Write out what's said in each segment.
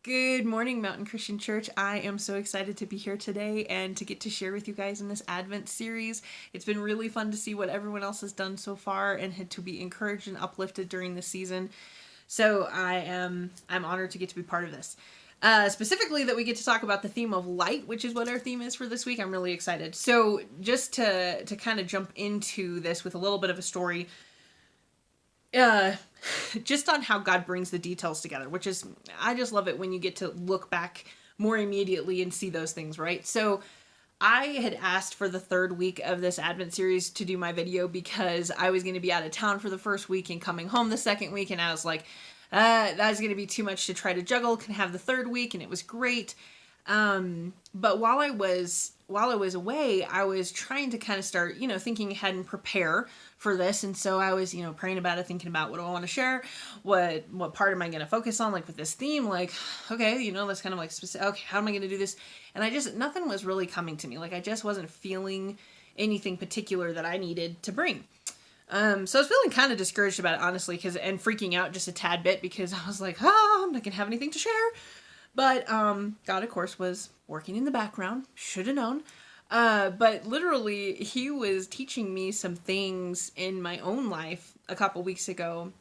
Good morning, Mountain Christian Church. I am so excited to be here today and to get to share with you guys in this Advent series. It's been really fun to see what everyone else has done so far and to be encouraged and uplifted during the season. So I'm honored to get to be part of this. Specifically that we get to talk about the theme of light, which is what our theme is for this week. I'm really excited. So just to kind of jump into this with a little bit of a story, just on how God brings the details together, which is, I just love it when you get to look back more immediately and see those things, right? So I had asked for the third week of this Advent series to do my video because I was going to be out of town for the first week and coming home the second week, and I was like, that's going to be too much to try to juggle. Can have the third week, and it was great. But while I was away, I was trying to kind of start, thinking ahead and prepare for this. And so I was, praying about it, thinking about what do I want to share? What part am I going to focus on? Like with this theme, like, okay, that's kind of like specific. Okay, how am I going to do this? And nothing was really coming to me. Like I just wasn't feeling anything particular that I needed to bring. So I was feeling kind of discouraged about it, honestly, and freaking out just a tad bit because I was like, I'm not going to have anything to share. But God, of course, was working in the background. Should have known. But literally, he was teaching me some things in my own life a couple weeks ago,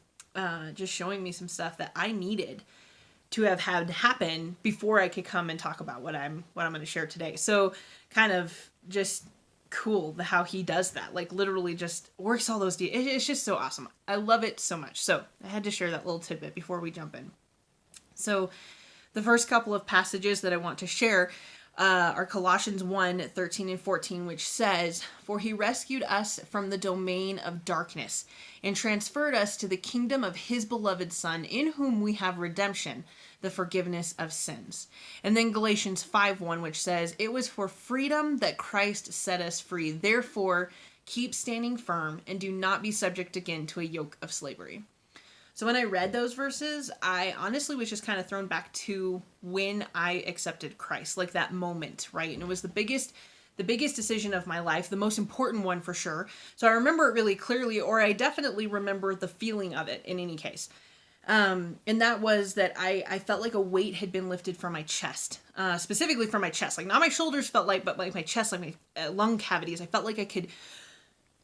just showing me some stuff that I needed to have had happen before I could come and talk about what I'm going to share today. So kind of just cool how he does that. Like literally just works all those it's just so awesome. I love it so much. So I had to share that little tidbit before we jump in. So the first couple of passages that I want to share are Colossians 1:13 and 14, which says, "For he rescued us from the domain of darkness and transferred us to the kingdom of his beloved Son, in whom we have redemption, the forgiveness of sins." And then Galatians 5:1, which says, "It was for freedom that Christ set us free. Therefore, keep standing firm and do not be subject again to a yoke of slavery." So when I read those verses, I honestly was just kind of thrown back to when I accepted Christ, like that moment, right? And it was the biggest decision of my life, the most important one for sure. So I remember it really clearly, or I definitely remember the feeling of it in any case. And that was that I felt like a weight had been lifted from my chest, specifically from my chest. Like not my shoulders felt light, but like my chest, like my lung cavities. I felt like I could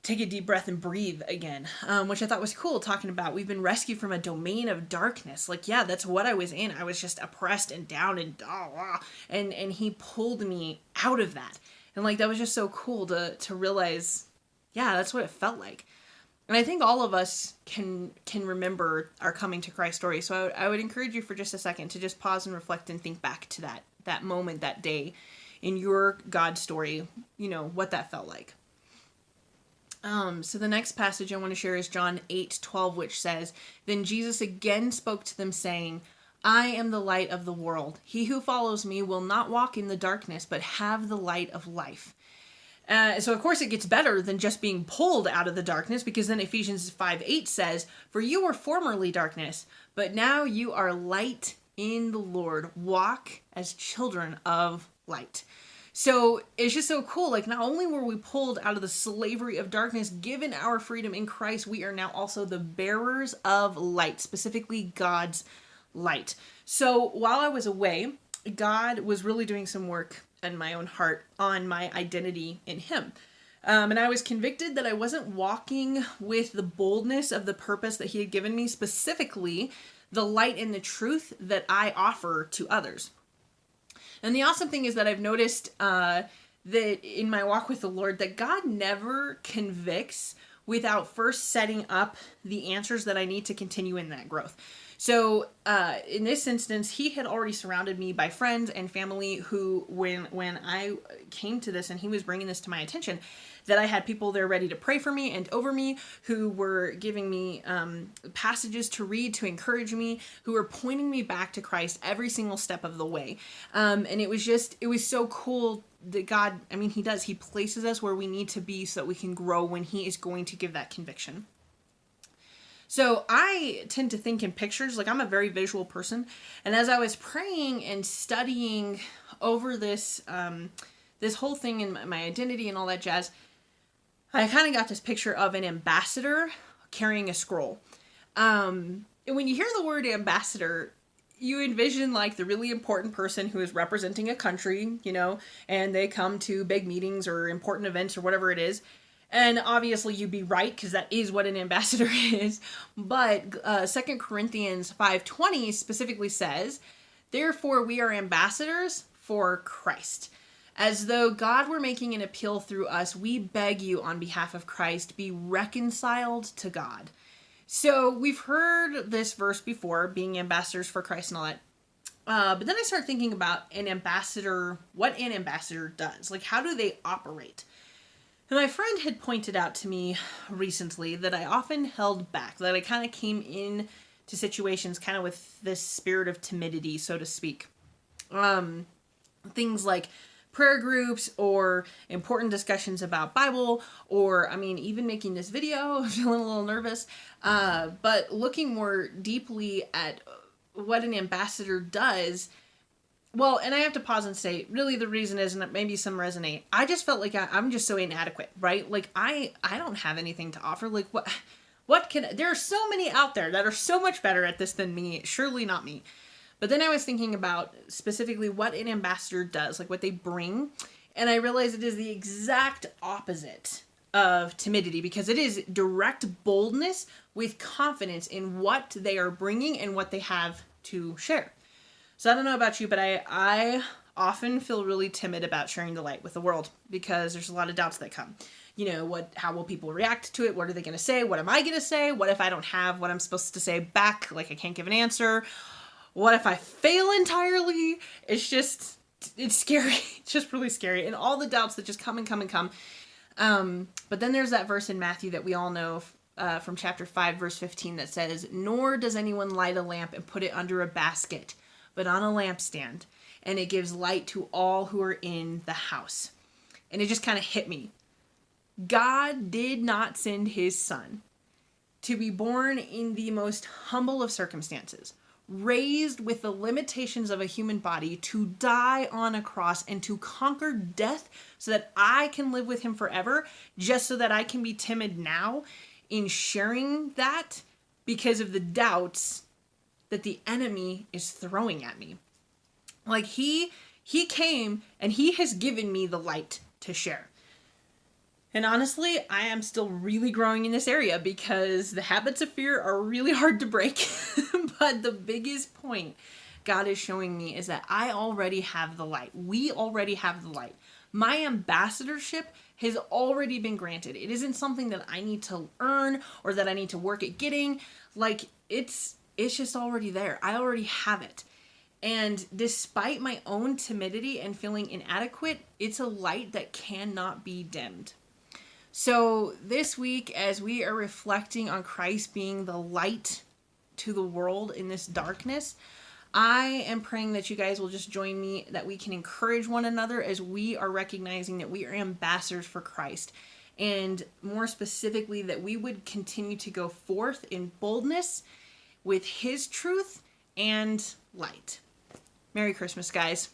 take a deep breath and breathe again, which I thought was cool, talking about we've been rescued from a domain of darkness. Like, yeah, that's what I was in. I was just oppressed and down and he pulled me out of that. And like, that was just so cool to realize, yeah, that's what it felt like. And I think all of us can remember our coming to Christ story. So I would encourage you for just a second to just pause and reflect and think back to that moment, that day in your God story, what that felt like. So the next passage I want to share is John 8:12, which says, "Then Jesus again spoke to them, saying, I am the light of the world. He who follows me will not walk in the darkness, but have the light of life." So of course it gets better than just being pulled out of the darkness, because then Ephesians 5:8 says, "For you were formerly darkness, but now you are light in the Lord. Walk as children of light." So it's just so cool. Like not only were we pulled out of the slavery of darkness, given our freedom in Christ, we are now also the bearers of light, specifically God's light. So while I was away, God was really doing some work in my own heart on my identity in him. And I was convicted that I wasn't walking with the boldness of the purpose that he had given me, specifically the light and the truth that I offer to others. And the awesome thing is that I've noticed that in my walk with the Lord, that God never convicts without first setting up the answers that I need to continue in that growth. So in this instance, he had already surrounded me by friends and family who, when I came to this and he was bringing this to my attention, that I had people there ready to pray for me and over me, who were giving me passages to read to encourage me, who were pointing me back to Christ every single step of the way. And it was so cool that God, he places us where we need to be so that we can grow when he is going to give that conviction. So I tend to think in pictures, like I'm a very visual person. And as I was praying and studying over this whole thing in my identity and all that jazz, I kind of got this picture of an ambassador carrying a scroll. And when you hear the word ambassador, you envision like the really important person who is representing a country, and they come to big meetings or important events or whatever it is. And obviously you'd be right, because that is what an ambassador is. But 2 Corinthians 5:20 specifically says, "Therefore we are ambassadors for Christ. As though God were making an appeal through us, we beg you on behalf of Christ, be reconciled to God." So we've heard this verse before, being ambassadors for Christ and all that. But then I start thinking about what an ambassador does. Like, how do they operate? And my friend had pointed out to me recently that I often held back, that I kind of came in to situations kind of with this spirit of timidity, so to speak. Things like prayer groups or important discussions about Bible, or even making this video, I'm feeling a little nervous. But looking more deeply at what an ambassador does, well, and I have to pause and say, really the reason is, and maybe some resonate, I just felt like I'm just so inadequate, right? Like, I don't have anything to offer. Like, there are so many out there that are so much better at this than me. Surely not me. But then I was thinking about specifically what an ambassador does, like what they bring. And I realized it is the exact opposite of timidity, because it is direct boldness with confidence in what they are bringing and what they have to share. So I don't know about you, but I often feel really timid about sharing the light with the world, because there's a lot of doubts that come. How will people react to it? What are they going to say? What am I going to say? What if I don't have what I'm supposed to say back? Like, I can't give an answer. What if I fail entirely? It's scary. It's just really scary. And all the doubts that just come and come and come. But then there's that verse in Matthew that we all know from chapter 5, verse 15 that says, "Nor does anyone light a lamp and put it under a basket, but on a lampstand, and it gives light to all who are in the house." And it just kind of hit me. God did not send his son to be born in the most humble of circumstances, raised with the limitations of a human body, to die on a cross and to conquer death so that I can live with him forever, just so that I can be timid now in sharing that because of the doubts that the enemy is throwing at me. Like, he came and he has given me the light to share. And honestly, I am still really growing in this area, because the habits of fear are really hard to break. But the biggest point God is showing me is that I already have the light. We already have the light. My ambassadorship has already been granted. It isn't something that I need to earn or that I need to work at getting. Like, it's just already there. I already have it. And despite my own timidity and feeling inadequate, it's a light that cannot be dimmed. So this week, as we are reflecting on Christ being the light to the world in this darkness, I am praying that you guys will just join me, that we can encourage one another as we are recognizing that we are ambassadors for Christ. And more specifically, that we would continue to go forth in boldness with his truth and light. Merry Christmas, guys.